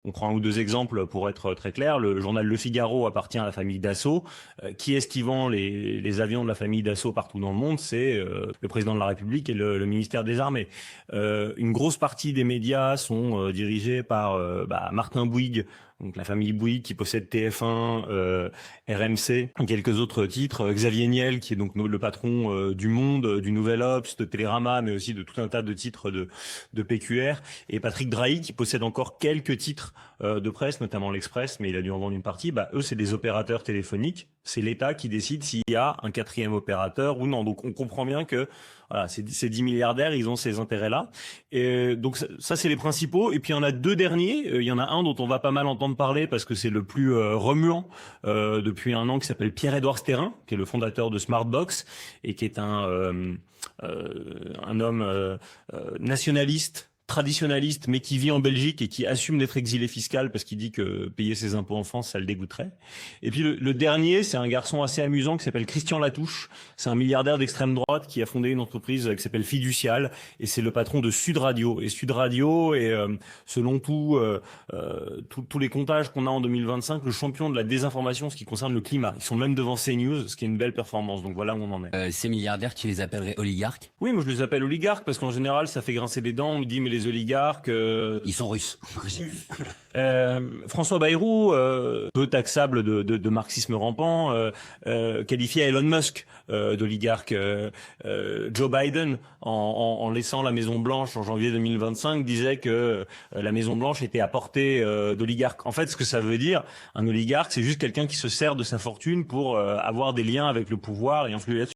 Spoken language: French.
On prend un ou deux exemples pour être très clair. Le journal Le Figaro appartient à la famille Dassault. Qui est-ce qui vend les avions de la famille Dassault partout dans le monde? C'est le président de la République et le ministère des Armées. Une grosse partie des médias sont dirigés par Martin Bouygues, donc la famille Bouygues qui possède TF1, RMC, et quelques autres titres. Xavier Niel, qui est donc le patron du Monde, du Nouvel Obs, de Télérama, mais aussi de tout un tas de titres de PQR. Et Patrick Drahi, qui possède encore quelques titres de presse, notamment l'Express, mais il a dû en vendre une partie. Eux, c'est des opérateurs téléphoniques. C'est l'État qui décide s'il y a un quatrième opérateur ou non. Donc, on comprend bien que voilà, ces 10 milliardaires, ils ont ces intérêts-là. Et donc, ça c'est les principaux. Et puis, il y en a deux derniers. Il y en a un dont on va pas mal entendre parler parce que c'est le plus remuant depuis un an, qui s'appelle Pierre-Édouard Sterrin, qui est le fondateur de Smartbox et qui est un homme nationaliste, traditionnaliste, mais qui vit en Belgique et qui assume d'être exilé fiscal parce qu'il dit que payer ses impôts en France, ça le dégoûterait. Et puis le dernier, c'est un garçon assez amusant qui s'appelle Christian Latouche. C'est un milliardaire d'extrême droite qui a fondé une entreprise qui s'appelle Fiducial, et c'est le patron de Sud Radio. Et Sud Radio est, selon tous les comptages qu'on a en 2025, le champion de la désinformation en ce qui concerne le climat. Ils sont même devant CNews, ce qui est une belle performance. Donc voilà où on en est. Ces milliardaires, tu les appellerais oligarques? Oui, moi je les appelle oligarques parce qu'en général, ça fait grincer des dents. On me dit mais les oligarques, Ils sont russes. François Bayrou, peu taxable de marxisme rampant, qualifiait Elon Musk d'oligarque. Joe Biden, en laissant la Maison Blanche en janvier 2025, disait que la Maison Blanche était à portée d'oligarque. En fait, ce que ça veut dire, un oligarque, c'est juste quelqu'un qui se sert de sa fortune pour avoir des liens avec le pouvoir et influer là-dessus.